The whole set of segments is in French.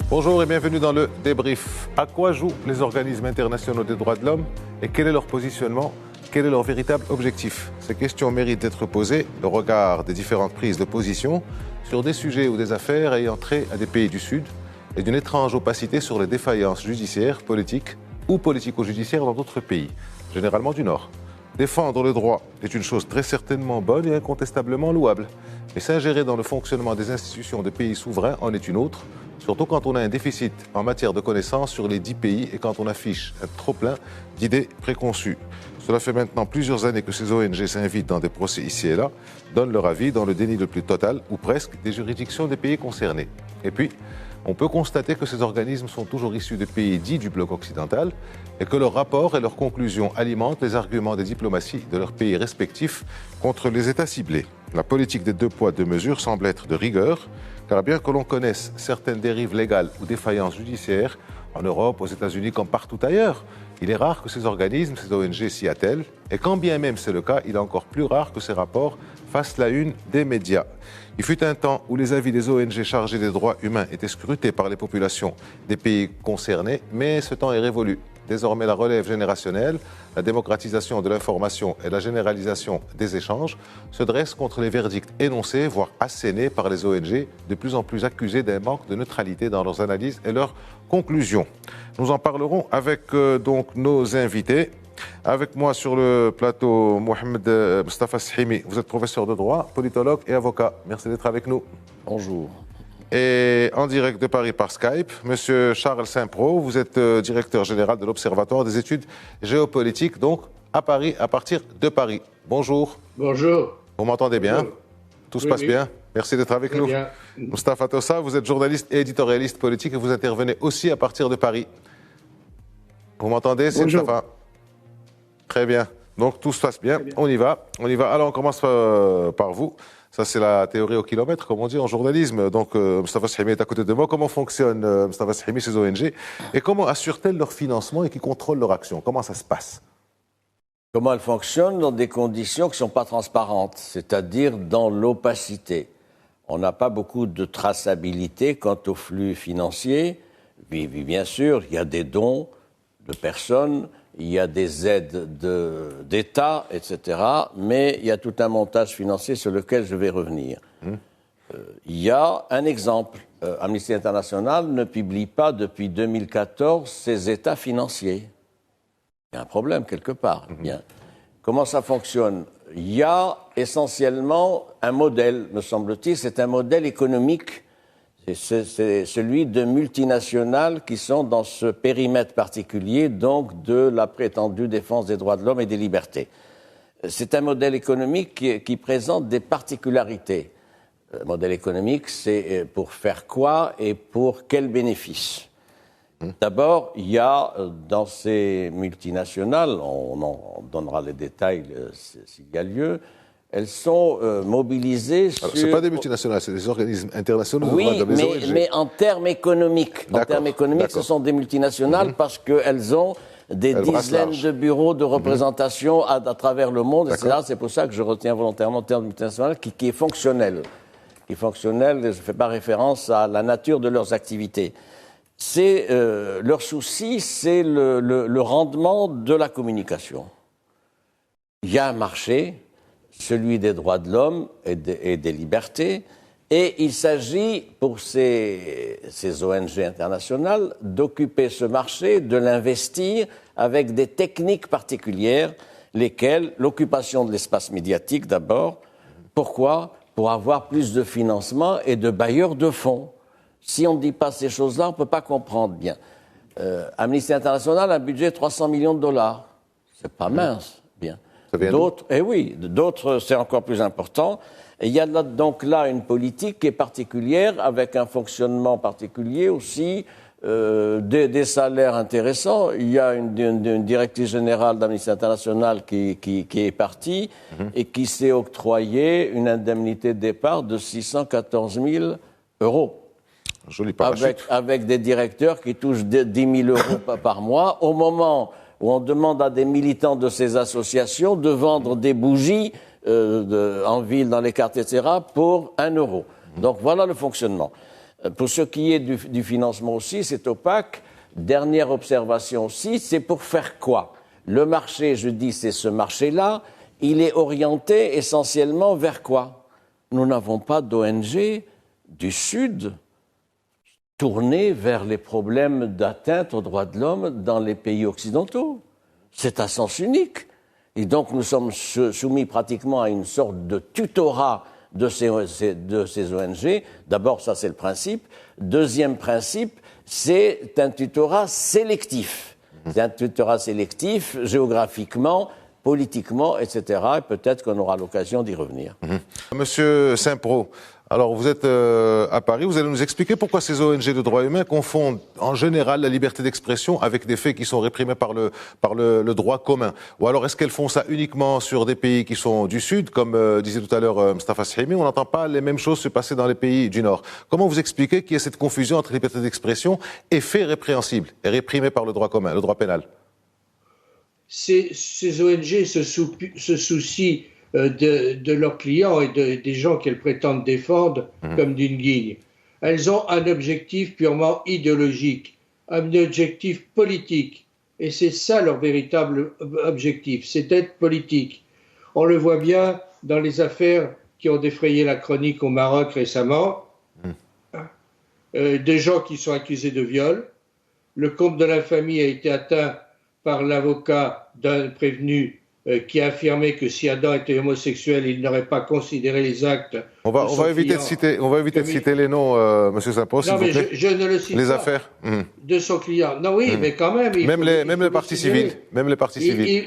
Bonjour et bienvenue dans le débrief. À quoi jouent les organismes internationaux des droits de l'homme et quel est leur positionnement? Quel est leur véritable objectif? Ces questions méritent d'être posées au regard des différentes prises de position sur des sujets ou des affaires ayant trait à des pays du Sud et d'une étrange opacité sur les défaillances judiciaires, politiques ou politico-judiciaires dans d'autres pays, généralement du Nord. Défendre le droit est une chose très certainement bonne et incontestablement louable, mais s'ingérer dans le fonctionnement des institutions de pays souverains en est une autre, surtout quand on a un déficit en matière de connaissances sur les 10 pays et quand on affiche un trop-plein d'idées préconçues. Cela fait maintenant plusieurs années que ces ONG s'invitent dans des procès ici et là, donnent leur avis dans le déni le plus total, ou presque, des juridictions des pays concernés. Et puis, on peut constater que ces organismes sont toujours issus de pays dits du bloc occidental et que leurs rapports et leurs conclusions alimentent les arguments des diplomaties de leurs pays respectifs contre les États ciblés. La politique des deux poids, deux mesures semble être de rigueur, car bien que l'on connaisse certaines dérives légales ou défaillances judiciaires, en Europe, aux États-Unis comme partout ailleurs, il est rare que ces organismes, ces ONG s'y attellent, et quand bien même c'est le cas, il est encore plus rare que ces rapports fassent la une des médias. Il fut un temps où les avis des ONG chargées des droits humains étaient scrutés par les populations des pays concernés, mais ce temps est révolu. Désormais, la relève générationnelle, la démocratisation de l'information et la généralisation des échanges se dressent contre les verdicts énoncés, voire assénés par les ONG, de plus en plus accusées d'un manque de neutralité dans leurs analyses et leurs conclusions. Nous en parlerons avec donc nos invités. Avec moi sur le plateau, Mohamed Mustafa Shimi. Vous êtes professeur de droit, politologue et avocat. Merci d'être avec nous. Bonjour. Et en direct de Paris par Skype, Monsieur Charles Saint-Pro, vous êtes directeur général de l'Observatoire des études géopolitiques, donc à Paris, à partir de Paris. Bonjour. Bonjour. Vous m'entendez bien? Bonjour. Tout se passe bien? Merci d'être avec nous. Bien. Moustapha Tossa, vous êtes journaliste et éditorialiste politique et vous intervenez aussi à partir de Paris. Vous m'entendez? C'est Moustapha. Très bien. Donc tout se passe bien. On y va. Alors on commence par vous. Ça, c'est la théorie au kilomètre, comme on dit en journalisme. Donc, Mustafa Shimi est à côté de moi. Comment fonctionne Mustafa Shimi, ces ONG? Et comment assurent-elles leur financement et qui contrôlent leur action? Comment ça se passe? Comment elles fonctionnent dans des conditions qui ne sont pas transparentes, c'est-à-dire dans l'opacité. On n'a pas beaucoup de traçabilité quant aux flux financiers. Bien sûr, il y a des dons de personnes, il y a des aides d'État, etc. Mais il y a tout un montage financier sur lequel je vais revenir. Il y a un exemple. Amnesty International ne publie pas depuis 2014 ses états financiers. Il y a un problème quelque part. Bien. Comment ça fonctionne? Il y a essentiellement un modèle, me semble-t-il. C'est un modèle économique. C'est celui de multinationales qui sont dans ce périmètre particulier, donc de la prétendue défense des droits de l'homme et des libertés. C'est un modèle économique qui présente des particularités. Le modèle économique, c'est pour faire quoi et pour quel bénéfice? D'abord, il y a dans ces multinationales, on en donnera les détails s'il y a lieu, elles sont mobilisées sur... Ce n'est pas des multinationales, c'est des organismes internationaux. Oui, mais en termes économiques. En termes économiques, ce sont des multinationales parce qu'elles ont des dizaines de bureaux de représentation à travers le monde, etc. C'est pour ça que je retiens volontairement le terme multinational qui est fonctionnel. Qui est fonctionnel, je ne fais pas référence à la nature de leurs activités. Leur souci, c'est le rendement de la communication. Il y a un marché, celui des droits de l'homme et des libertés, et il s'agit pour ces ONG internationales d'occuper ce marché, de l'investir avec des techniques particulières, lesquelles l'occupation de l'espace médiatique d'abord. Pourquoi? Pour avoir plus de financement et de bailleurs de fonds. Si on ne dit pas ces choses-là, on ne peut pas comprendre bien. Amnesty International a un budget de 300 millions de dollars. C'est pas mince, bien. D'autres, c'est encore plus important. Et il y a donc là une politique qui est particulière, avec un fonctionnement particulier aussi, des salaires intéressants. Il y a une directrice générale d'Amnesty International qui est partie et qui s'est octroyée une indemnité de départ de 614 000 euros. Joli parachute. Avec des directeurs qui touchent 10 000 euros par mois, au moment où on demande à des militants de ces associations de vendre des bougies en ville, dans les quartiers, etc., pour 1 euro. Donc voilà le fonctionnement. Pour ce qui est du financement aussi, c'est opaque. Dernière observation aussi, c'est pour faire quoi? Le marché, je dis, c'est ce marché-là, il est orienté essentiellement vers quoi? Nous n'avons pas d'ONG du Sud tournée vers les problèmes d'atteinte aux droits de l'homme dans les pays occidentaux. C'est à sens unique. Et donc nous sommes soumis pratiquement à une sorte de tutorat de ces ONG. D'abord, ça c'est le principe. Deuxième principe, c'est un tutorat sélectif. C'est un tutorat sélectif géographiquement, politiquement, etc. Et peut-être qu'on aura l'occasion d'y revenir. Monsieur Saint-Pro, alors vous êtes à Paris, vous allez nous expliquer pourquoi ces ONG de droits humains confondent en général la liberté d'expression avec des faits qui sont réprimés par le droit commun. Ou alors est-ce qu'elles font ça uniquement sur des pays qui sont du Sud, comme disait tout à l'heure Mustafa Sahimi, on n'entend pas les mêmes choses se passer dans les pays du Nord. Comment vous expliquez qu'il y a cette confusion entre liberté d'expression et faits répréhensibles et réprimés par le droit commun, le droit pénal? Ces ONG se soucient de leurs clients et des gens qu'elles prétendent défendre comme d'une guigne. Elles ont un objectif purement idéologique, un objectif politique. Et c'est ça leur véritable objectif, c'est d'être politique. On le voit bien dans les affaires qui ont défrayé la chronique au Maroc récemment. Des gens qui sont accusés de viol. Le comble de l'infamie a été atteint par l'avocat d'un prévenu qui a affirmé que si Adam était homosexuel, il n'aurait pas considéré les actes. On va éviter de citer les noms, Monsieur Saint-Pro, s'il vous plaît. Non, mais je ne le cite les pas. affaires De son client. Non, oui, mais quand même. Même les parties civiles.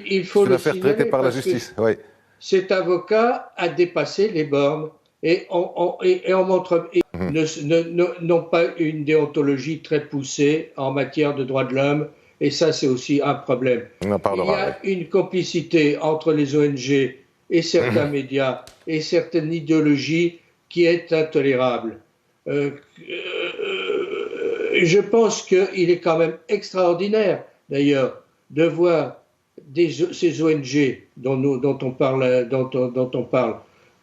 Il faut le affaire traitée par la justice. Oui. Cet avocat a dépassé les bornes et on montre n'ont pas une déontologie très poussée en matière de droits de l'homme. Et ça, c'est aussi un problème. On en parlera, il y a une complicité entre les ONG et certains médias et certaines idéologies qui est intolérable. Je pense qu'il est quand même extraordinaire, d'ailleurs, de voir ces ONG dont on parle,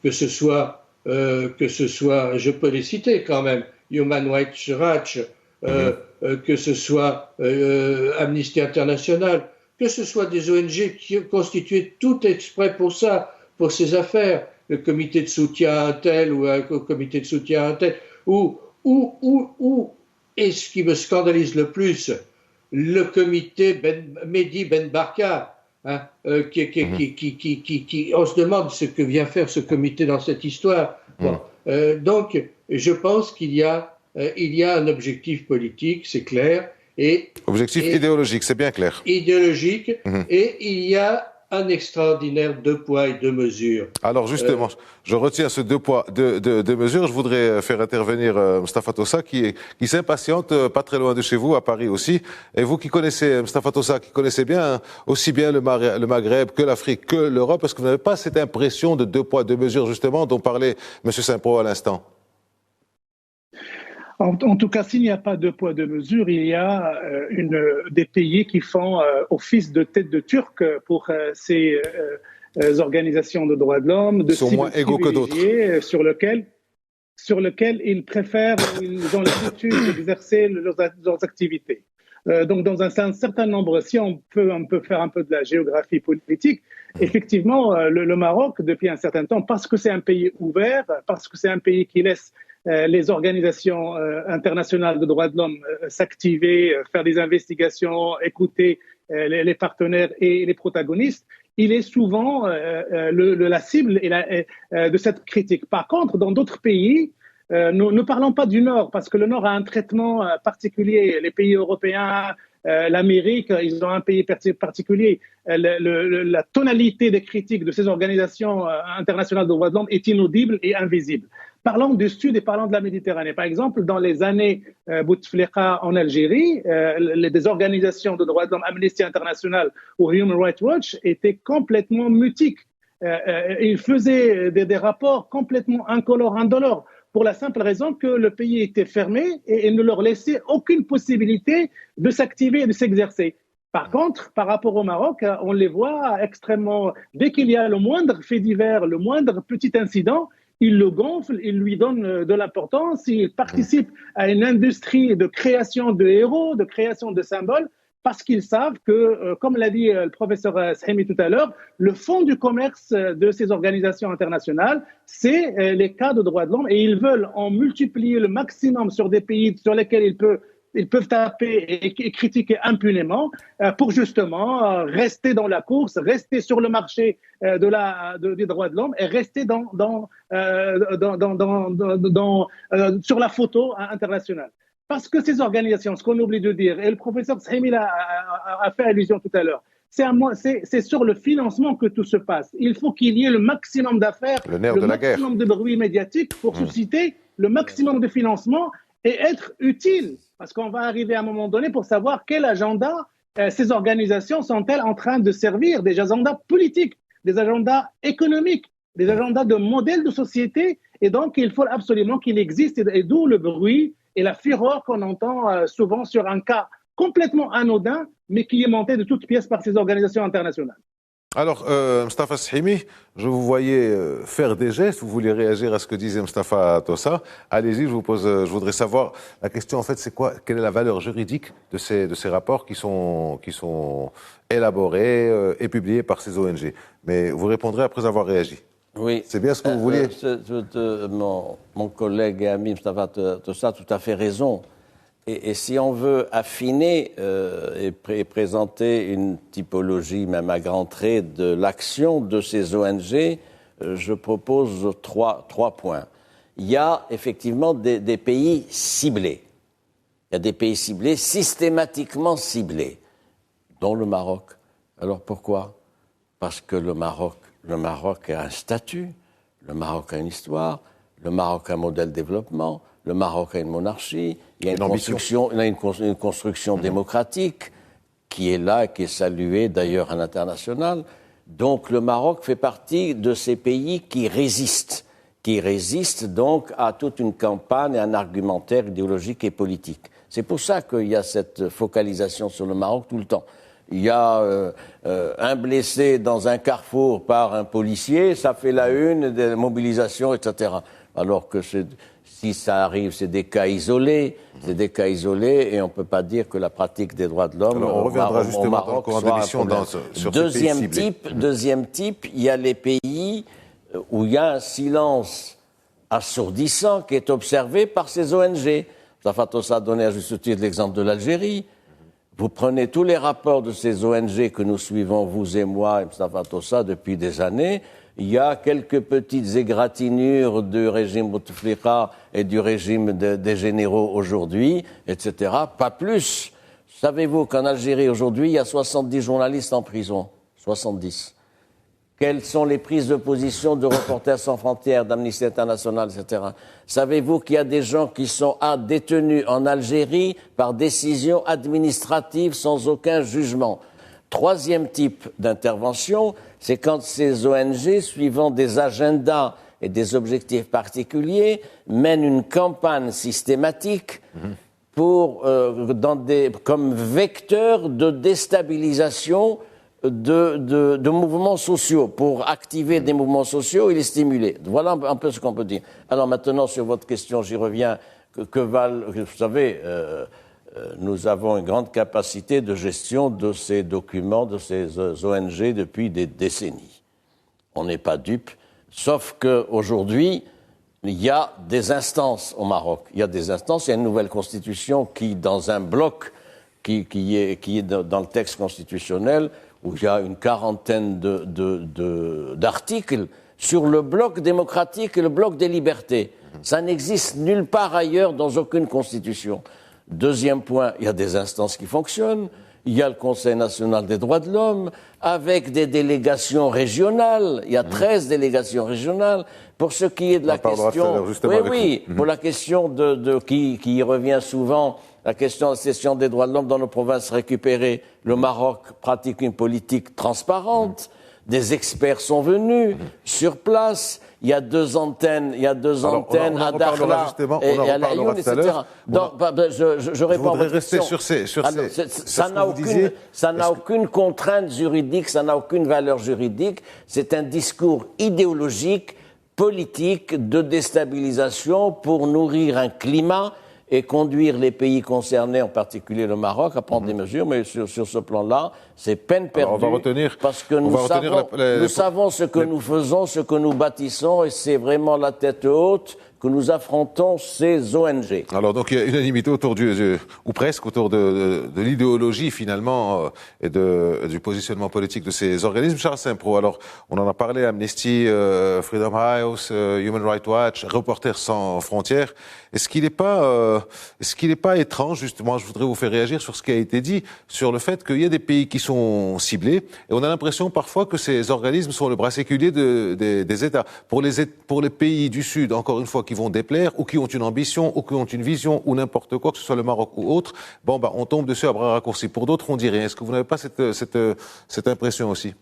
que ce soit, je peux les citer quand même, Human Rights Watch, que ce soit Amnesty International, que ce soit des ONG qui ont constitué tout exprès pour ça, pour ces affaires, le comité de soutien à un tel ou un comité de soutien à un tel, et ce qui me scandalise le plus, le comité Mehdi Ben Barka, on se demande ce que vient faire ce comité dans cette histoire. Bon, donc, je pense qu'il y a un objectif politique, c'est clair. Objectif idéologique, c'est bien clair. Idéologique, et il y a un extraordinaire deux poids et deux mesures. Alors justement, je retiens ce deux poids, deux mesures. Je voudrais faire intervenir Mustafa Tossa qui s'impatiente pas très loin de chez vous, à Paris aussi. Et vous qui connaissez, Mustafa Tossa, qui connaissez bien aussi bien le Maghreb que l'Afrique, que l'Europe, est-ce que vous n'avez pas cette impression de deux poids, deux mesures justement dont parlait M. Saint-Pro à l'instant? En tout cas, s'il n'y a pas deux poids, deux mesures, il y a des pays qui font office de tête de turc pour ces organisations de droits de l'homme, de sont moins égaux que d'autres, sur lequel ils préfèrent, ils ont l'habitude d'exercer leurs activités. Donc, dans un certain nombre, si on peut faire un peu de la géographie politique, effectivement, le Maroc, depuis un certain temps, parce que c'est un pays ouvert, parce que c'est un pays qui laisse les organisations internationales de droits de l'homme s'activer, faire des investigations, écouter les partenaires et les protagonistes, il est souvent la cible de cette critique. Par contre, dans d'autres pays, nous ne parlons pas du Nord, parce que le Nord a un traitement particulier. Les pays européens, l'Amérique, ils ont un pays particulier. La tonalité des critiques de ces organisations internationales de droits de l'homme est inaudible et invisible. Parlons du Sud et parlons de la Méditerranée. Par exemple, dans les années Bouteflika en Algérie, des organisations de droits de l'homme, Amnesty International ou Human Rights Watch, étaient complètement mutiques. Ils faisaient des rapports complètement incolores, indolores, pour la simple raison que le pays était fermé et ne leur laissait aucune possibilité de s'activer et de s'exercer. Par contre, par rapport au Maroc, on les voit extrêmement... Dès qu'il y a le moindre fait divers, le moindre petit incident, ils le gonflent, ils lui donnent de l'importance, ils participent à une industrie de création de héros, de création de symboles, parce qu'ils savent que, comme l'a dit le professeur Sahimi tout à l'heure, le fond du commerce de ces organisations internationales, c'est les cas de droits de l'homme, et ils veulent en multiplier le maximum sur des pays sur lesquels ils peuvent taper et critiquer impunément pour justement rester dans la course, rester sur le marché des droits de l'homme et rester sur la photo internationale. Parce que ces organisations, ce qu'on oublie de dire, et le professeur Sahimi a fait allusion tout à l'heure, c'est sur le financement que tout se passe. Il faut qu'il y ait le maximum d'affaires, le maximum de bruit médiatique pour susciter le maximum de financement et être utile. Parce qu'on va arriver à un moment donné pour savoir quel agenda ces organisations sont-elles en train de servir, des agendas politiques, des agendas économiques, des agendas de modèles de société. Et donc, il faut absolument qu'il existe, et d'où le bruit et la fureur qu'on entend souvent sur un cas complètement anodin, mais qui est monté de toutes pièces par ces organisations internationales. Alors, Mustapha Sahimi, je vous voyais faire des gestes, vous voulez réagir à ce que disait Mustapha Tossa. Allez-y, je voudrais savoir, la question en fait c'est quoi, quelle est la valeur juridique de ces rapports qui sont élaborés et publiés par ces ONG. Mais vous répondrez après avoir réagi. Oui. C'est bien ce que vous vouliez. Mon collègue et ami Mustapha Tossa a tout à fait raison. Et si on veut affiner et présenter une typologie, même à grands traits, de l'action de ces ONG, je propose trois points. Il y a effectivement des pays ciblés. Il y a des pays ciblés, systématiquement ciblés, dont le Maroc. Alors pourquoi ? Parce que le Maroc a un statut, le Maroc a une histoire, le Maroc a un modèle de développement, le Maroc a une monarchie, il y a une construction démocratique qui est là, qui est saluée d'ailleurs à l'international. Donc le Maroc fait partie de ces pays qui résistent donc à toute une campagne et un argumentaire idéologique et politique. C'est pour ça qu'il y a cette focalisation sur le Maroc tout le temps. Il y a un blessé dans un carrefour par un policier, ça fait la une des mobilisations, etc. Alors que si ça arrive, c'est des cas isolés, et on ne peut pas dire que la pratique des droits de l'homme on reviendra justement Maroc, dans le courant de l'émission sur Deuxième type, il y a les pays où il y a un silence assourdissant qui est observé par ces ONG. Mustapha Tossa a donné à juste titre l'exemple de l'Algérie. Vous prenez tous les rapports de ces ONG que nous suivons, vous et moi, et Mustapha Tossa, depuis des années. Il y a quelques petites égratignures du régime Bouteflika et du régime des généraux aujourd'hui, etc. Pas plus. Savez-vous qu'en Algérie, aujourd'hui, il y a 70 journalistes en prison ? 70. Quelles sont les prises de position de Reporters sans frontières, d'Amnesty International, etc. Savez-vous qu'il y a des gens qui sont détenus en Algérie par décision administrative sans aucun jugement ? Troisième type d'intervention, c'est quand ces ONG, suivant des agendas et des objectifs particuliers, mènent une campagne systématique comme vecteur de déstabilisation de mouvements sociaux, pour activer des mouvements sociaux et les stimuler. Voilà un peu ce qu'on peut dire. Alors maintenant, sur votre question, j'y reviens. Vous savez, nous avons une grande capacité de gestion de ces documents, de ces ONG depuis des décennies. On n'est pas dupe, sauf qu'aujourd'hui, il y a des instances au Maroc. Il y a une nouvelle constitution qui, dans un bloc qui est dans le texte constitutionnel, où il y a une quarantaine d'articles sur le bloc démocratique et le bloc des libertés. Ça n'existe nulle part ailleurs dans aucune constitution. Deuxième point, il y a des instances qui fonctionnent. Il y a le Conseil national des droits de l'homme, avec des délégations régionales. Il y a 13 délégations régionales. Pour ce qui est de la question... pour la question qui revient souvent, la question de la cession des droits de l'homme dans nos provinces récupérées. Le Maroc pratique une politique transparente. Des experts sont venus sur place. Il y a deux antennes à Dakhla et à Laayoune, etc. Je réponds à votre question. Ça n'a aucune contrainte juridique, ça n'a aucune valeur juridique. C'est un discours idéologique politique de déstabilisation pour nourrir un climat et conduire les pays concernés, en particulier le Maroc, à prendre des mesures. Mais sur ce plan-là, c'est peine perdue. Alors on va retenir, parce que nous savons ce que nous faisons, ce que nous bâtissons, et c'est vraiment la tête haute que nous affrontons ces ONG. Alors donc il y a unanimité autour ou presque autour de l'idéologie finalement et du positionnement politique de ces organismes. Charles Simpro, alors on en a parlé, Amnesty, Freedom House, Human Rights Watch, Reporters sans frontières. Est-ce qu'il n'est pas étrange, justement, je voudrais vous faire réagir sur ce qui a été dit, sur le fait qu'il y a des pays qui sont ciblés, et on a l'impression parfois que ces organismes sont le bras séculier des États. Pour les pays du Sud, encore une fois, qui vont déplaire, ou qui ont une ambition, ou qui ont une vision, ou n'importe quoi, que ce soit le Maroc ou autre, on tombe dessus à bras raccourcis. Pour d'autres, on dit rien. Est-ce que vous n'avez pas cette impression aussi?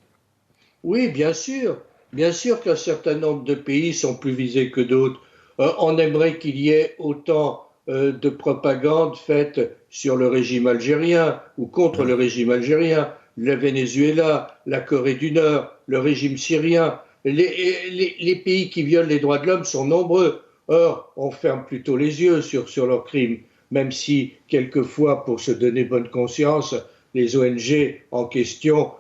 Oui, bien sûr. Bien sûr qu'un certain nombre de pays sont plus visés que d'autres. On aimerait qu'il y ait autant de propagande faite sur le régime algérien ou contre le régime algérien, le Venezuela, la Corée du Nord, le régime syrien. Les pays qui violent les droits de l'homme sont nombreux. Or, on ferme plutôt les yeux sur leurs crimes, même si, quelquefois, pour se donner bonne conscience, les ONG en question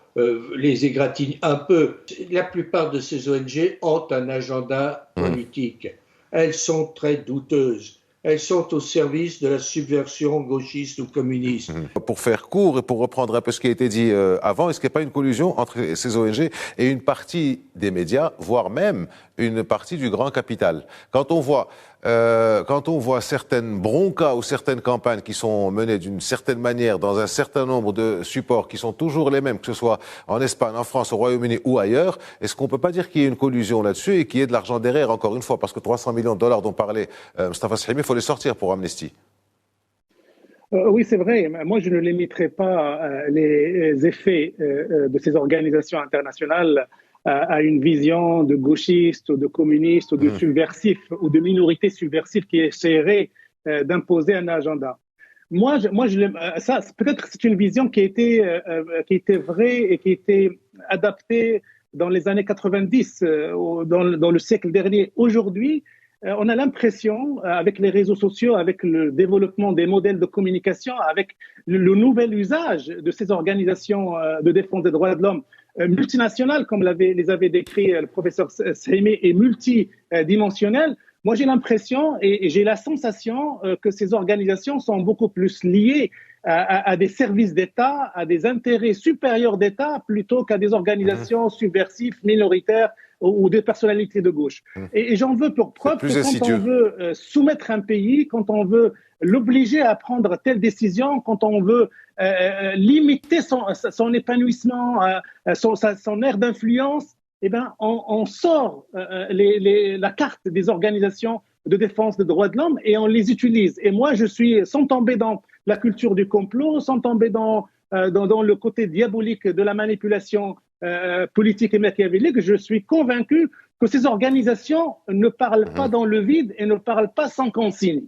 les égratignent un peu. La plupart de ces ONG ont un agenda politique. Elles sont très douteuses. Elles sont au service de la subversion gauchiste ou communiste. Pour faire court et pour reprendre un peu ce qui a été dit avant, est-ce qu'il n'y a pas une collusion entre ces ONG et une partie des médias, voire même une partie du grand capital? Quand on voit certaines broncas ou certaines campagnes qui sont menées d'une certaine manière dans un certain nombre de supports qui sont toujours les mêmes, que ce soit en Espagne, en France, au Royaume-Uni ou ailleurs, est-ce qu'on peut pas dire qu'il y ait une collusion là-dessus et qu'il y ait de l'argent derrière, encore une fois, parce que 300 millions de dollars dont parlait Mustafa Sahimi, il faut les sortir pour Amnesty. Oui, c'est vrai. Moi, je ne limiterai pas les effets de ces organisations internationales à une vision de gauchiste ou de communiste ou de subversif ou de minorité subversive qui essaierait d'imposer un agenda. Ça, peut-être c'est une vision qui était vraie et qui était adaptée dans les années 90, dans le siècle dernier. Aujourd'hui, on a l'impression, avec les réseaux sociaux, avec le développement des modèles de communication, avec le nouvel usage de ces organisations de défense des droits de l'homme multinationales, comme les avait décrit le professeur Sahimi, et multidimensionnelles, moi j'ai l'impression et j'ai la sensation que ces organisations sont beaucoup plus liées à des services d'État, à des intérêts supérieurs d'État, plutôt qu'à des organisations subversives, minoritaires, ou des personnalités de gauche. Et j'en veux pour preuve que quand on veut soumettre un pays, quand on veut l'obliger à prendre telle décision, quand on veut limiter son épanouissement, son aire d'influence, eh ben, on sort la carte des organisations de défense des droits de l'homme et on les utilise. Et moi, je suis, sans tomber dans la culture du complot, sans tomber dans le côté diabolique de la manipulation politique et machiavélique, je suis convaincu que ces organisations ne parlent pas dans le vide et ne parlent pas sans consigne.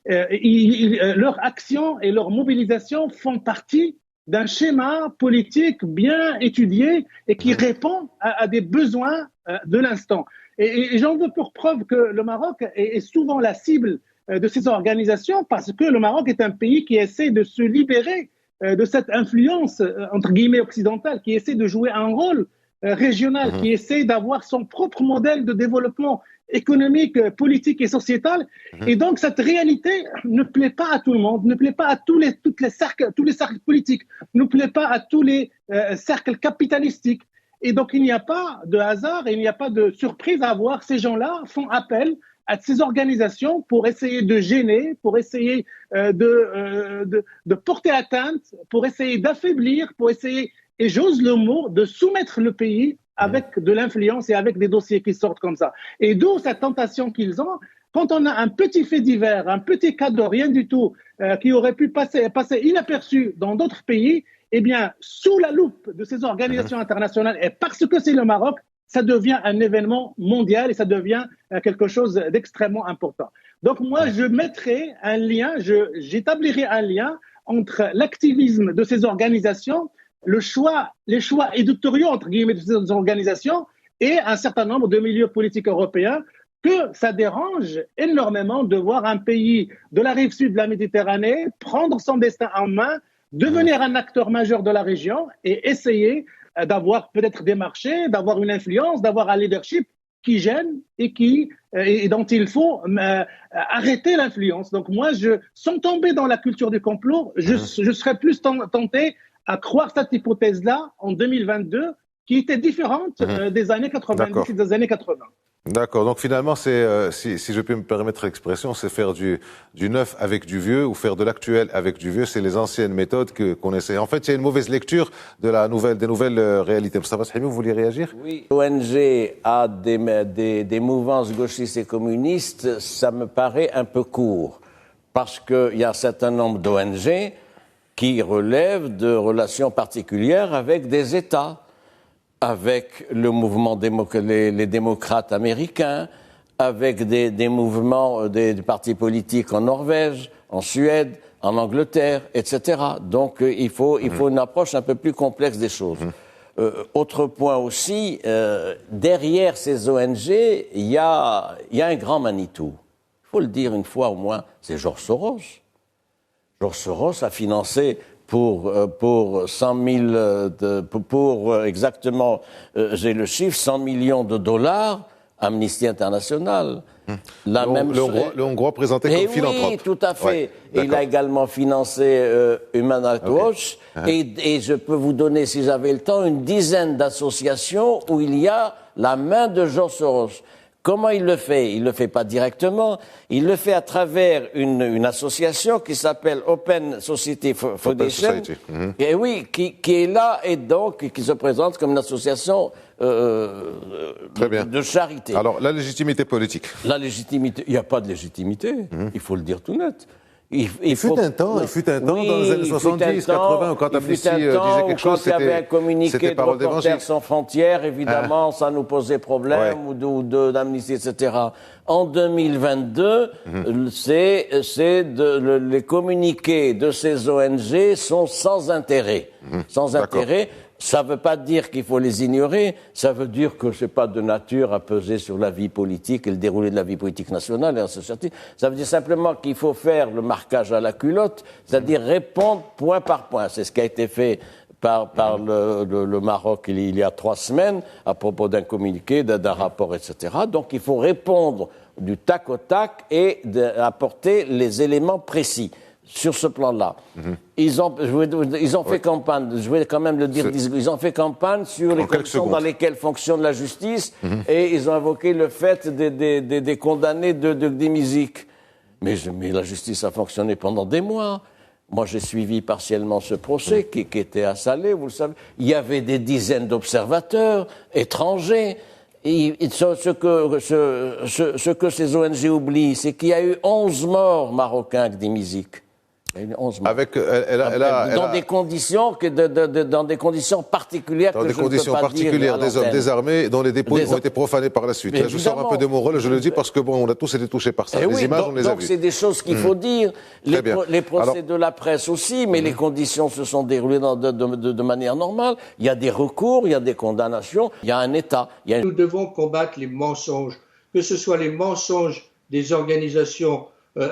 Leur action et leur mobilisation font partie d'un schéma politique bien étudié et qui répond à des besoins de l'instant. Et j'en veux pour preuve que le Maroc est souvent la cible de ces organisations parce que le Maroc est un pays qui essaie de se libérer de cette influence, entre guillemets, occidentale, qui essaie de jouer un rôle régional, qui essaie d'avoir son propre modèle de développement économique, politique et sociétal. Et donc, cette réalité ne plaît pas à tout le monde, ne plaît pas à tous les cercles politiques, ne plaît pas à tous les cercles capitalistiques. Et donc, il n'y a pas de hasard et il n'y a pas de surprise à voir. Ces gens-là font appel à ces organisations pour essayer de gêner, pour essayer de porter atteinte, pour essayer d'affaiblir, pour essayer, et j'ose le mot, de soumettre le pays avec de l'influence et avec des dossiers qui sortent comme ça. Et d'où cette tentation qu'ils ont. Quand on a un petit fait divers, un petit cas de rien du tout, qui aurait pu passer inaperçu dans d'autres pays, eh bien, sous la loupe de ces organisations internationales, et parce que c'est le Maroc, ça devient un événement mondial et ça devient quelque chose d'extrêmement important. Donc moi, je mettrai un lien, j'établirai un lien entre l'activisme de ces organisations, les choix éditoriaux, entre guillemets, de ces organisations, et un certain nombre de milieux politiques européens que ça dérange énormément de voir un pays de la rive sud de la Méditerranée prendre son destin en main, devenir un acteur majeur de la région et essayer d'avoir peut-être des marchés, d'avoir une influence, d'avoir un leadership qui gêne et dont il faut arrêter l'influence. Donc moi, sans tomber dans la culture du complot, je serais plus tenté à croire cette hypothèse-là en 2022, qui était différente des années 90 et des années 80. D'accord. Donc finalement, c'est, si je peux me permettre l'expression, c'est faire du neuf avec du vieux ou faire de l'actuel avec du vieux. C'est les anciennes méthodes qu'on essaie. En fait, il y a une mauvaise lecture des nouvelles réalités. Moustapha Sahimi, vous vouliez réagir? Oui. L'ONG a des mouvances gauchistes et communistes. Ça me paraît un peu court. Parce qu'il y a un certain nombre d'ONG qui relèvent de relations particulières avec des États, avec le mouvement les démocrates américains, avec des mouvements des partis politiques en Norvège, en Suède, en Angleterre, etc. Donc il faut une approche un peu plus complexe des choses. Autre point aussi, derrière ces ONG, il y a un grand Manitou. Il faut le dire une fois au moins, c'est George Soros. George Soros a financé pour 100 000, pour exactement, j'ai le chiffre, 100 millions de dollars, Amnesty International. Le Hongrois présenté comme philanthrope. Oui, tout à fait. Ouais, et il a également financé Human Rights Watch. Et je peux vous donner, si j'avais le temps, une dizaine d'associations où il y a la main de George Soros. Comment il le fait? Il le fait pas directement. Il le fait à travers une association qui s'appelle Open Society Foundation. Et oui, qui est là et donc qui se présente comme une association de charité. Alors, la légitimité politique. La légitimité, il n'y a pas de légitimité. Il faut le dire tout net. Il fut un temps, dans les années 70, 80, quand Amnesty disait quelque chose, c'était il y avait un communiqué de Reporters sans frontières, évidemment, ça nous posait problème, ou d'Amnesty, etc. En 2022, les communiqués de ces ONG sont sans intérêt. Sans intérêt. Ça ne veut pas dire qu'il faut les ignorer, ça veut dire que ce n'est pas de nature à peser sur la vie politique et le déroulé de la vie politique nationale et associative. Ça veut dire simplement qu'il faut faire le marquage à la culotte, c'est-à-dire répondre point par point. C'est ce qui a été fait par le Maroc il y a 3 semaines à propos d'un communiqué, d'un rapport, etc. Donc il faut répondre du tac au tac et apporter les éléments précis. Sur ce plan-là, ils ont fait campagne. Je vais quand même le dire. Ils ont fait campagne sur les conditions dans lesquelles fonctionne la justice, et ils ont invoqué le fait des condamnés des musiques. Mais la justice a fonctionné pendant des mois. Moi, j'ai suivi partiellement ce procès qui était à Salé, vous le savez. Il y avait des dizaines d'observateurs étrangers. Et ce que ces ONG oublient, c'est qu'il y a eu 11 morts marocains avec des musiques. Dans des conditions particulières. Dans des conditions particulières, des hommes désarmés dont les dépouilles ont été profanées par la suite. Là, je sors un peu de mon rôle, je le dis parce que on a tous été touchés par ça. Les images, on les a vues. Donc c'est des choses qu'il faut dire. Les procès de la presse aussi, mais les conditions se sont déroulées de manière normale. Il y a des recours, il y a des condamnations, il y a un État. Nous devons combattre les mensonges, que ce soit les mensonges des organisations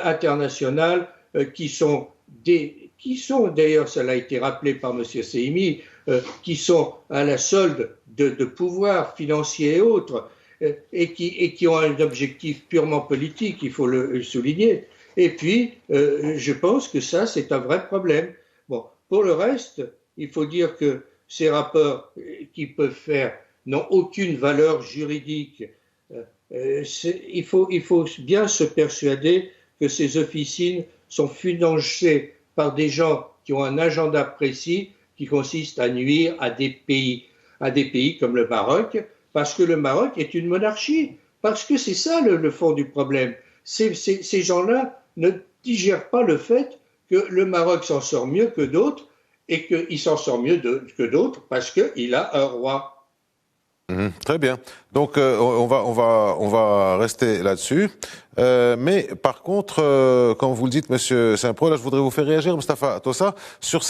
internationales, qui sont d'ailleurs, cela a été rappelé par M. Sahimi, qui sont à la solde de pouvoirs financiers et autres, et qui ont un objectif purement politique, il faut le souligner. Et puis, je pense que ça, c'est un vrai problème. Bon, pour le reste, il faut dire que ces rapports qui peuvent faire n'ont aucune valeur juridique. Il faut bien se persuader que ces officines sont financées par des gens qui ont un agenda précis qui consiste à nuire à des pays comme le Maroc, parce que le Maroc est une monarchie, parce que c'est ça le fond du problème. Ces gens-là ne digèrent pas le fait que le Maroc s'en sort mieux que d'autres, et qu'il s'en sort mieux que d'autres parce qu'il a un roi. Très bien. Donc on va rester là-dessus. Mais par contre, comme vous le dites, Monsieur Saint-Pro, là je voudrais vous faire réagir, Moustapha Tossa, sur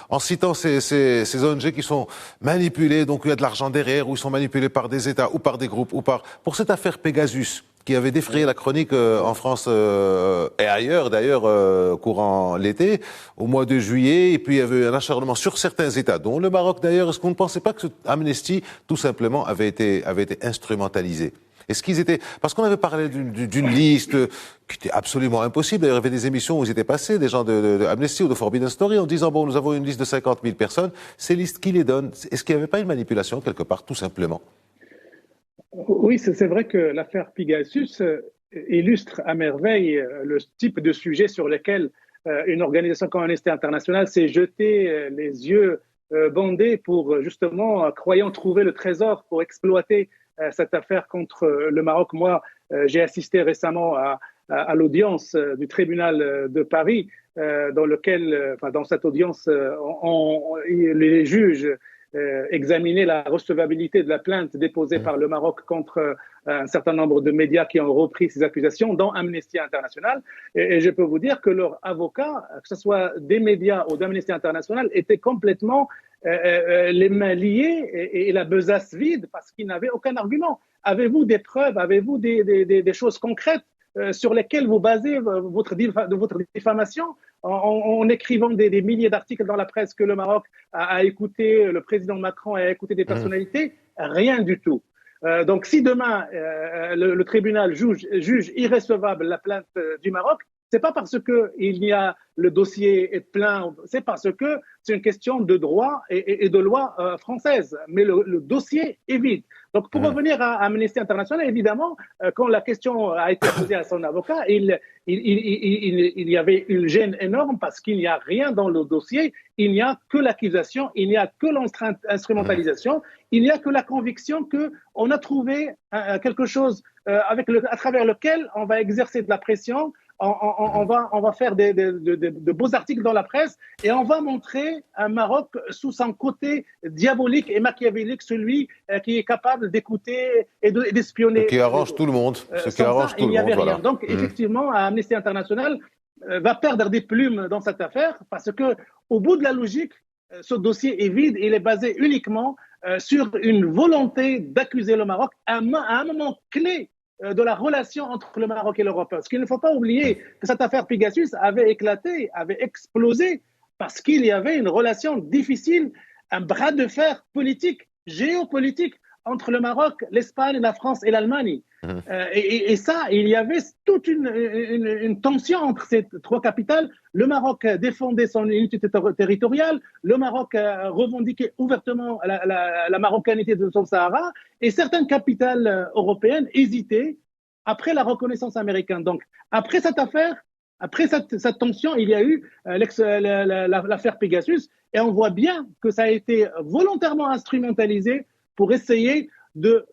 en citant ces ONG qui sont manipulées, donc il y a de l'argent derrière, ou ils sont manipulés par des États ou par des groupes pour cette affaire Pegasus, qui avait défrayé la chronique en France et ailleurs, d'ailleurs, courant l'été, au mois de juillet, et puis il y avait un acharnement sur certains États, dont le Maroc d'ailleurs. Est-ce qu'on ne pensait pas que cette amnistie, tout simplement, avait été instrumentalisée? Est-ce qu'ils étaient... Parce qu'on avait parlé d'une liste qui était absolument impossible. D'ailleurs, il y avait des émissions où ils étaient passés, des gens de Amnesty ou de Forbidden Story, en disant, bon, nous avons une liste de 50 000 personnes, ces listes, qui les donnent? Est-ce qu'il n'y avait pas une manipulation quelque part, tout simplement? Oui, c'est vrai que l'affaire Pegasus illustre à merveille le type de sujet sur lequel une organisation comme Amnesty International s'est jetée les yeux bandés pour justement, croyant trouver le trésor pour exploiter cette affaire contre le Maroc. Moi, j'ai assisté récemment à l'audience du tribunal de Paris, dans cette audience, les juges examiner la recevabilité de la plainte déposée par le Maroc contre un certain nombre de médias qui ont repris ces accusations, dont Amnesty International. Et je peux vous dire que leurs avocats, que ce soit des médias ou d'Amnesty International, étaient complètement les mains liées et la besace vide parce qu'ils n'avaient aucun argument. Avez-vous des preuves? Avez-vous des choses concrètes sur lesquelles vous basez votre diffamation en écrivant des milliers d'articles dans la presse que le Maroc a écouté, le président Macron a écouté des personnalités? Rien du tout. Donc si demain le tribunal juge irrecevable la plainte du Maroc, c'est pas parce que le dossier est plein, c'est parce que c'est une question de droit et de loi française. Mais le dossier est vide. Donc pour revenir à Amnesty International, évidemment, quand la question a été posée à son avocat, il y avait une gêne énorme parce qu'il n'y a rien dans le dossier, il n'y a que l'accusation, il n'y a que l'instrumentalisation, il n'y a que la conviction qu'on a trouvé quelque chose à travers lequel on va exercer de la pression. On va faire de beaux articles dans la presse et on va montrer un Maroc sous son côté diabolique et machiavélique, celui qui est capable d'écouter et d'espionner. Qui arrange tout le monde. Il n'y avait rien. Donc, effectivement, Amnesty International va perdre des plumes dans cette affaire parce que, au bout de la logique, ce dossier est vide. Il est basé uniquement sur une volonté d'accuser le Maroc à un moment clé de la relation entre le Maroc et l'Europe. Parce qu'il ne faut pas oublier que cette affaire Pegasus avait éclaté, avait explosé, parce qu'il y avait une relation difficile, un bras de fer politique, géopolitique, entre le Maroc, l'Espagne, la France et l'Allemagne. Et ça, il y avait toute une tension entre ces trois capitales. Le Maroc défendait son unité territoriale, le Maroc revendiquait ouvertement la marocanité de son Sahara, et certaines capitales européennes hésitaient après la reconnaissance américaine. Donc, après cette affaire, après cette tension, il y a eu l'affaire Pegasus, et on voit bien que ça a été volontairement instrumentalisé pour essayer de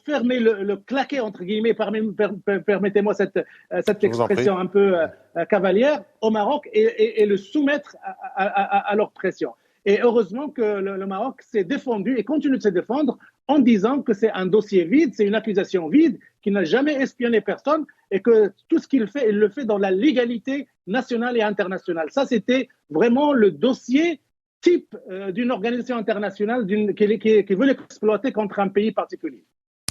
fermer le claquet, entre guillemets, permettez-moi cette expression un peu cavalière, au Maroc et le soumettre à leur pression. Et heureusement que le Maroc s'est défendu et continue de se défendre en disant que c'est un dossier vide, c'est une accusation vide, qu'il n'a jamais espionné personne et que tout ce qu'il fait, il le fait dans la légalité nationale et internationale. Ça, c'était vraiment le dossier type d'une organisation internationale qui veut l'exploiter contre un pays particulier.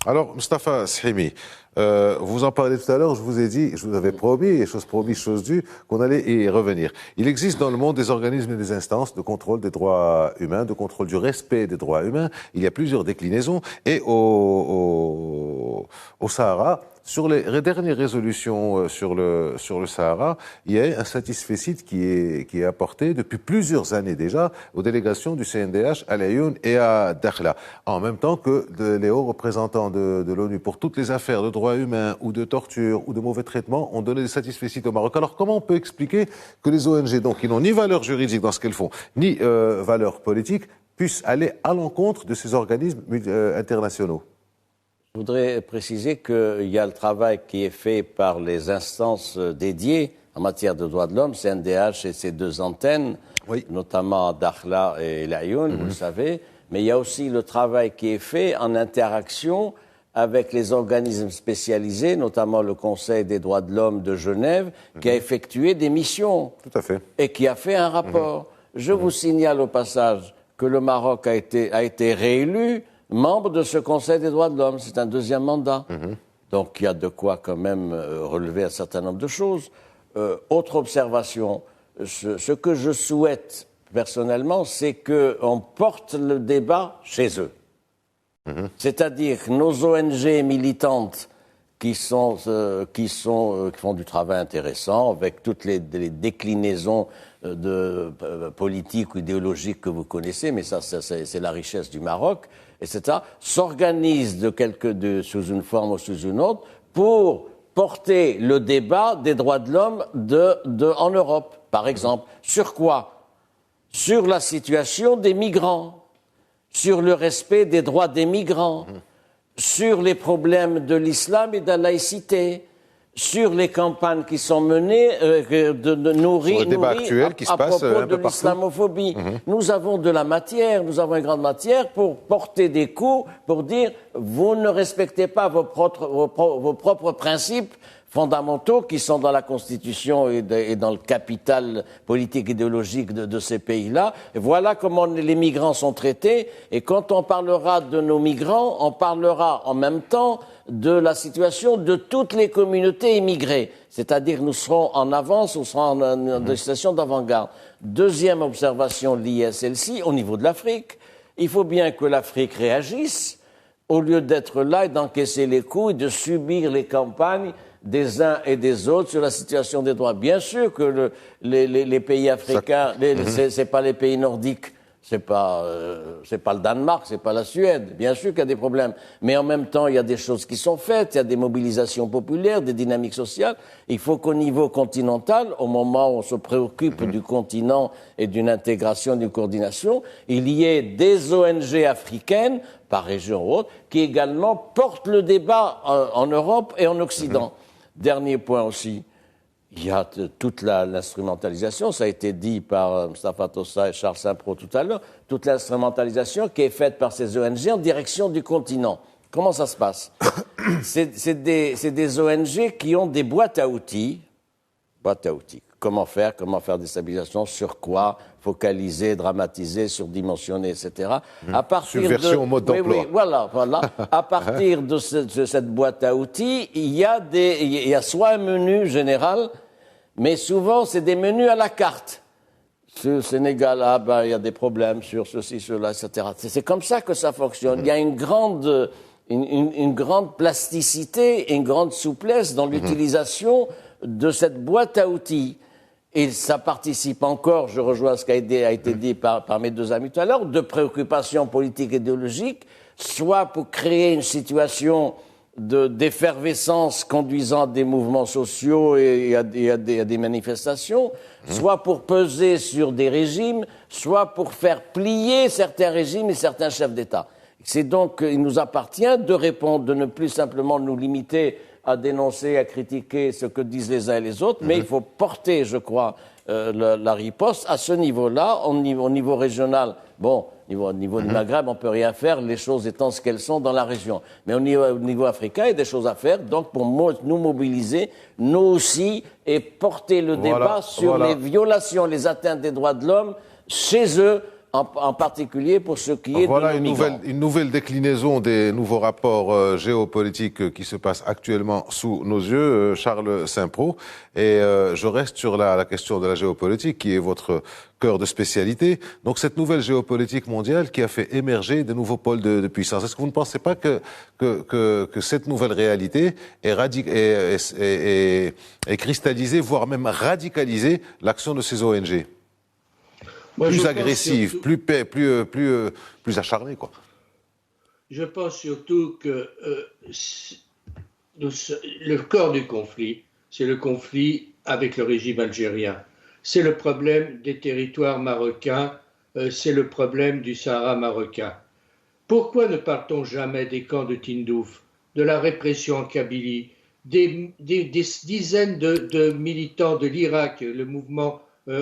Alors, Moustapha Shimi, vous en parlez tout à l'heure, je vous ai dit, je vous avais promis, chose promise, chose due, qu'on allait y revenir. Il existe dans le monde des organismes et des instances de contrôle des droits humains, de contrôle du respect des droits humains. Il y a plusieurs déclinaisons. Et au Sahara, sur les dernières résolutions sur le Sahara, il y a un satisfecit qui est apporté depuis plusieurs années déjà aux délégations du CNDH à Laayoune et à Dakhla. En même temps que les hauts représentants de l'ONU pour toutes les affaires de droits humains ou de torture ou de mauvais traitements ont donné des satisfecit au Maroc. Alors comment on peut expliquer que les ONG, donc qui n'ont ni valeur juridique dans ce qu'elles font, ni valeur politique, puissent aller à l'encontre de ces organismes internationaux? Je voudrais préciser qu'il y a le travail qui est fait par les instances dédiées en matière de droits de l'homme, CNDH et ses deux antennes, notamment Dakhla et Laayoune, vous le savez, mais il y a aussi le travail qui est fait en interaction avec les organismes spécialisés, notamment le Conseil des droits de l'homme de Genève, qui a effectué des missions. Tout à fait. Et qui a fait un rapport. Je vous signale au passage que le Maroc a été réélu membre de ce Conseil des droits de l'homme. C'est un deuxième mandat. Donc il y a de quoi quand même relever un certain nombre de choses. Autre observation, ce que je souhaite personnellement, c'est qu'on porte le débat chez eux. C'est-à-dire que nos ONG militantes qui font du travail intéressant avec toutes les déclinaisons politiques ou idéologiques que vous connaissez, mais ça c'est la richesse du Maroc, etc., s'organisent sous une forme ou sous une autre pour porter le débat des droits de l'homme en Europe, par exemple. Sur quoi? Sur la situation des migrants, sur le respect des droits des migrants, sur les problèmes de l'islam et de la laïcité, sur les campagnes qui sont menées nourries à propos de l'islamophobie. Nous avons de la matière, nous avons une grande matière pour porter des coups, pour dire vous ne respectez pas vos propres principes fondamentaux qui sont dans la Constitution et dans le capital politique idéologique de ces pays-là. Et voilà comment les migrants sont traités. Et quand on parlera de nos migrants, on parlera en même temps de la situation de toutes les communautés immigrées. C'est-à-dire nous serons en avance, nous serons en situation d'avant-garde. Deuxième observation liée à celle-ci, au niveau de l'Afrique. Il faut bien que l'Afrique réagisse au lieu d'être là et d'encaisser les coups et de subir les campagnes des uns et des autres sur la situation des droits. Bien sûr que les pays africains, c'est pas les pays nordiques, c'est pas le Danemark, c'est pas la Suède. Bien sûr qu'il y a des problèmes, mais en même temps il y a des choses qui sont faites, il y a des mobilisations populaires, des dynamiques sociales. Il faut qu'au niveau continental, au moment où on se préoccupe du continent et d'une intégration, d'une coordination, il y ait des ONG africaines, par région ou autre, qui également portent le débat en Europe et en Occident. Dernier point aussi, il y a toute l'instrumentalisation, ça a été dit par Mustapha Tossa et Charles Saint-Pro tout à l'heure, toute l'instrumentalisation qui est faite par ces ONG en direction du continent. Comment ça se passe? C'est des ONG qui ont des boîtes à outils. Comment faire des stabilisations, sur quoi, focaliser, dramatiser, surdimensionner, etc. À partir subversion au mode d'emploi. Oui, voilà. À partir de cette boîte à outils, il y a soit un menu général, mais souvent c'est des menus à la carte. Sur le Sénégal, il y a des problèmes sur ceci, cela, etc. C'est comme ça que ça fonctionne. Il y a une grande plasticité et une grande souplesse dans l'utilisation de cette boîte à outils. Et ça participe encore, je rejoins ce qui a été dit par mes deux amis tout à l'heure, de préoccupations politiques et idéologiques, soit pour créer une situation d'effervescence conduisant à des mouvements sociaux et à des manifestations, soit pour peser sur des régimes, soit pour faire plier certains régimes et certains chefs d'État. C'est donc, il nous appartient de répondre, de ne plus simplement nous limiter à dénoncer, à critiquer ce que disent les uns et les autres, mais il faut porter, je crois, la riposte à ce niveau-là, au niveau régional. Bon, au niveau du Maghreb, on peut rien faire, les choses étant ce qu'elles sont dans la région. Mais au niveau africain, il y a des choses à faire, donc pour nous mobiliser, nous aussi, et porter le débat sur les violations, les atteintes des droits de l'homme chez eux, en particulier pour ce qui est de nos migrants. Une nouvelle déclinaison des nouveaux rapports géopolitiques qui se passent actuellement sous nos yeux, Charles Saint-Pro. Et je reste sur la question de la géopolitique, qui est votre cœur de spécialité. Donc cette nouvelle géopolitique mondiale qui a fait émerger de nouveaux pôles de puissance. Est-ce que vous ne pensez pas que cette nouvelle réalité est cristallisée, voire même radicalisée l'action de ces ONG? Plus agressive, plus acharnée, quoi. Je pense surtout que le cœur du conflit, c'est le conflit avec le régime algérien. C'est le problème des territoires marocains, c'est le problème du Sahara marocain. Pourquoi ne parle-t-on jamais des camps de Tindouf, de la répression en Kabylie, des dizaines de militants de l'Irak, le mouvement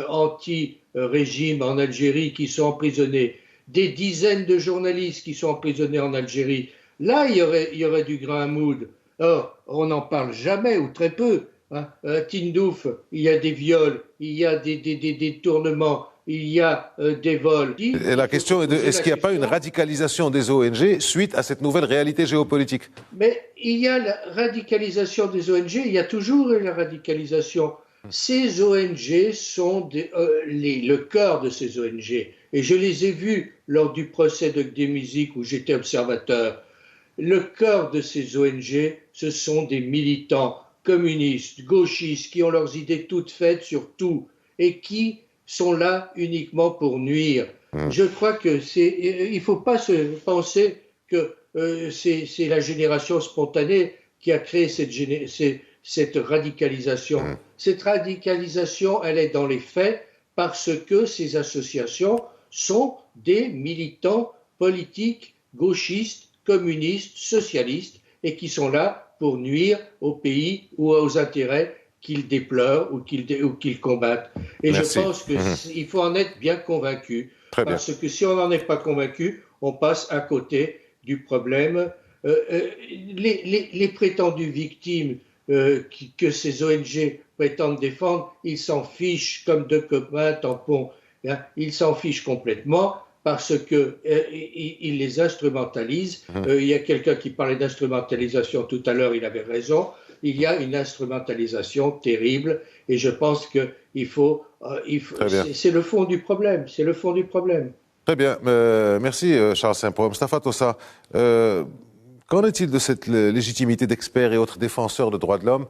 anti-régime en Algérie qui sont emprisonnés, des dizaines de journalistes qui sont emprisonnés en Algérie. Là, il y aurait du grain à moudre. Or, on n'en parle jamais ou très peu. Hein. Tindouf, il y a des viols, il y a des détournements, il y a des vols. Et la question est est-ce qu'il n'y a pas une radicalisation des ONG suite à cette nouvelle réalité géopolitique? Mais il y a la radicalisation des ONG, il y a toujours eu la radicalisation. Ces ONG sont le cœur de ces ONG. Et je les ai vus lors du procès de Gdemuzik où j'étais observateur. Le cœur de ces ONG, ce sont des militants communistes, gauchistes, qui ont leurs idées toutes faites sur tout et qui sont là uniquement pour nuire. Je crois que il faut pas se penser que c'est la génération spontanée qui a créé cette radicalisation. Cette radicalisation, elle est dans les faits parce que ces associations sont des militants politiques, gauchistes, communistes, socialistes et qui sont là pour nuire au pays ou aux intérêts qu'ils dépleurent ou qu'ils combattent. Et Merci. Je pense qu'il faut en être bien convaincu. Parce que si on n'en est pas convaincu, on passe à côté du problème. Les prétendues victimes que ces ONG prétendent défendre, ils s'en fichent comme deux copains tampons. Hein, ils s'en fichent complètement parce que ils les instrumentalisent. Il y a quelqu'un qui parlait d'instrumentalisation tout à l'heure, il avait raison. Il y a une instrumentalisation terrible et je pense que c'est le fond du problème. C'est le fond du problème. Très bien. Merci Charles Saint-Paul. Moustapha Tossa, qu'en est-il de cette légitimité d'experts et autres défenseurs de droits de l'homme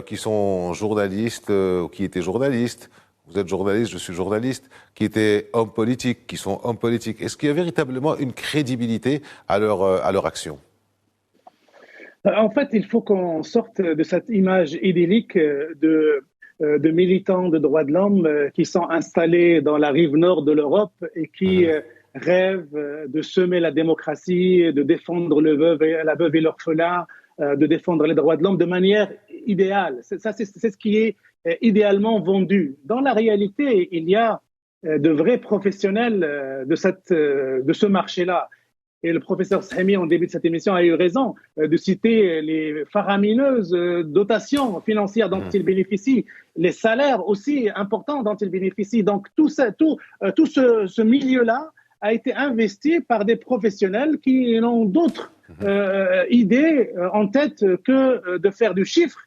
qui sont journalistes ou qui étaient journalistes? Vous êtes journaliste, je suis journaliste, qui étaient hommes politiques, qui sont hommes politiques. Est-ce qu'il y a véritablement une crédibilité à leur action? En fait, il faut qu'on sorte de cette image idyllique de militants de droits de l'homme qui sont installés dans la rive nord de l'Europe et qui rêvent de semer la démocratie, de défendre la veuve et l'orphelin, de défendre les droits de l'homme de manière idéale. C'est ce qui est idéalement vendu. Dans la réalité, il y a de vrais professionnels de ce marché-là. Et le professeur Shemi, en début de cette émission, a eu raison de citer les faramineuses dotations financières dont il bénéficie, les salaires aussi importants dont il bénéficie. Donc tout ce milieu-là a été investi par des professionnels qui n'ont d'autres idées en tête que de faire du chiffre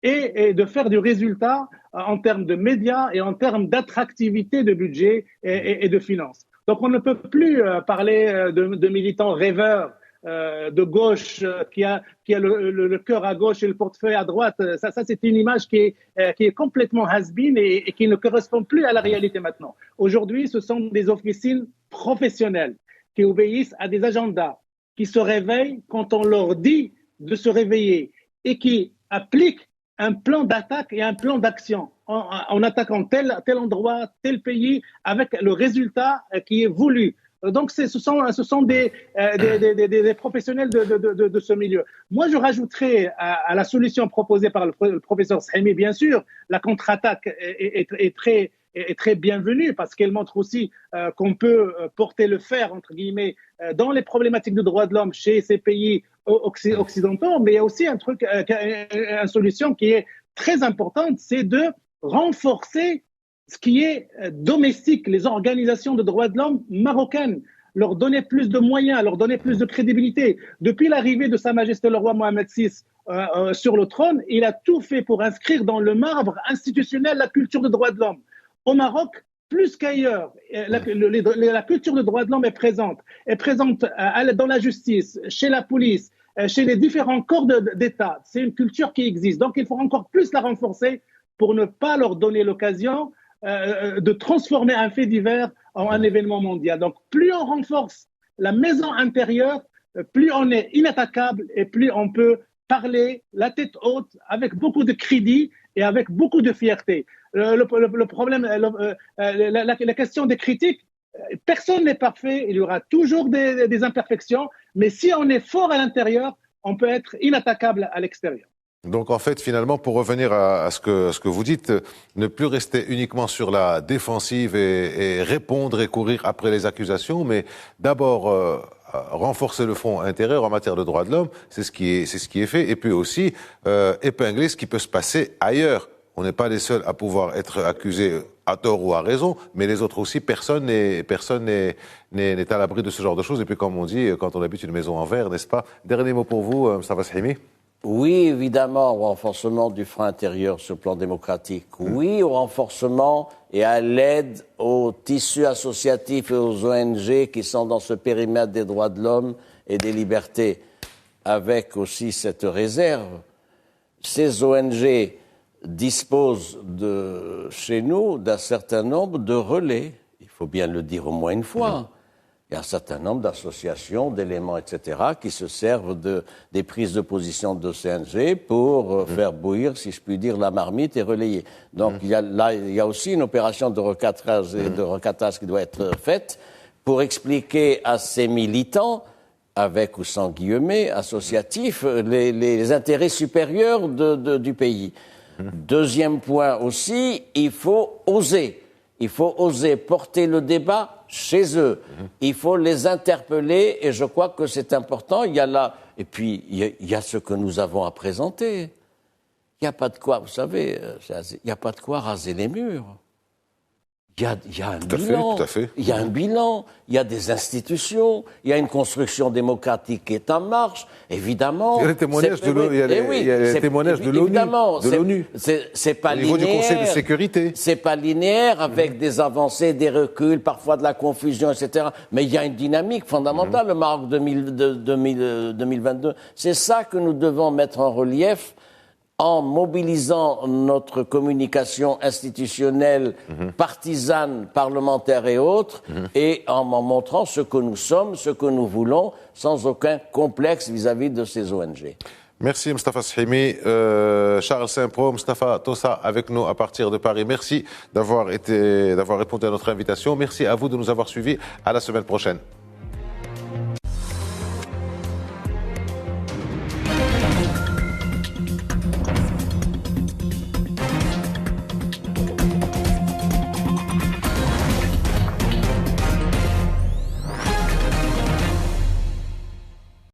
et de faire du résultat en termes de médias et en termes d'attractivité de budget et de finances. Donc on ne peut plus parler de militants rêveurs de gauche qui a le cœur à gauche et le portefeuille à droite. Ça c'est une image qui est complètement has-been et qui ne correspond plus à la réalité maintenant. Aujourd'hui, ce sont des officines professionnelles qui obéissent à des agendas, qui se réveillent quand on leur dit de se réveiller et qui appliquent un plan d'attaque et un plan d'action en attaquant tel endroit, tel pays, avec le résultat qui est voulu. Donc, ce sont des professionnels de ce milieu. Moi, je rajouterais à la solution proposée par le professeur Shemi, bien sûr, la contre-attaque est très bienvenue parce qu'elle montre aussi qu'on peut porter le fer, entre guillemets, dans les problématiques de droits de l'homme chez ces pays occidentaux, mais il y a aussi une solution qui est très importante, c'est de renforcer ce qui est domestique, les organisations de droits de l'homme marocaines, leur donner plus de moyens, leur donner plus de crédibilité. Depuis l'arrivée de Sa Majesté le roi Mohamed VI sur le trône, il a tout fait pour inscrire dans le marbre institutionnel la culture de droits de l'homme. Au Maroc, plus qu'ailleurs, la culture de droits de l'homme est présente dans la justice, chez la police, chez les différents corps d'État. C'est une culture qui existe. Donc, il faut encore plus la renforcer pour ne pas leur donner l'occasion de transformer un fait divers en un événement mondial. Donc, plus on renforce la maison intérieure, plus on est inattaquable et plus on peut parler la tête haute avec beaucoup de crédit et avec beaucoup de fierté. Le problème, la question des critiques, personne n'est parfait, il y aura toujours des imperfections, mais si on est fort à l'intérieur, on peut être inattaquable à l'extérieur. Donc en fait, finalement, pour revenir à ce que vous dites, ne plus rester uniquement sur la défensive et répondre et courir après les accusations, mais d'abord renforcer le front intérieur en matière de droits de l'homme, c'est ce qui est fait, et puis aussi épingler ce qui peut se passer ailleurs. On n'est pas les seuls à pouvoir être accusés à tort ou à raison, mais les autres aussi, personne n'est à l'abri de ce genre de choses. Et puis comme on dit, quand on habite une maison en verre, n'est-ce pas? Dernier mot pour vous, Mostafa Shahimi. Oui, évidemment, au renforcement du front intérieur sur le plan démocratique. Oui, au renforcement et à l'aide aux tissus associatifs et aux ONG qui sont dans ce périmètre des droits de l'homme et des libertés, avec aussi cette réserve. Ces ONG disposent chez nous d'un certain nombre de relais. Il faut bien le dire au moins une fois. Il y a un certain nombre d'associations, d'éléments, etc., qui se servent des prises de position de CNG pour faire bouillir, si je puis dire, la marmite et relayer. Donc il y a aussi une opération de recadrage et de recatage qui doit être faite pour expliquer à ces militants, avec ou sans guillemets, associatifs, les intérêts supérieurs du pays. Deuxième point aussi, il faut oser. Il faut oser porter le débat chez eux. Il faut les interpeller et je crois que c'est important. Et puis, il y a ce que nous avons à présenter. Il n'y a pas de quoi, vous savez, il n'y a pas de quoi raser les murs. Il y a un bilan. Tout à fait. Il y a un bilan, il y a des institutions, il y a une construction démocratique qui est en marche, évidemment. Il y a les témoignages de l'ONU. C'est pas linéaire. Au niveau du Conseil de sécurité. C'est pas linéaire avec des avancées, des reculs, parfois de la confusion, etc. Mais il y a une dynamique fondamentale, le Maroc 2022. C'est ça que nous devons mettre en relief en mobilisant notre communication institutionnelle, partisane, parlementaire et autres, et en montrant ce que nous sommes, ce que nous voulons, sans aucun complexe vis-à-vis de ces ONG. Merci Mostafa Shahimi, Charles Saint-Pro, Mostafa Tossa avec nous à partir de Paris. Merci d'avoir répondu à notre invitation. Merci à vous de nous avoir suivis. À la semaine prochaine.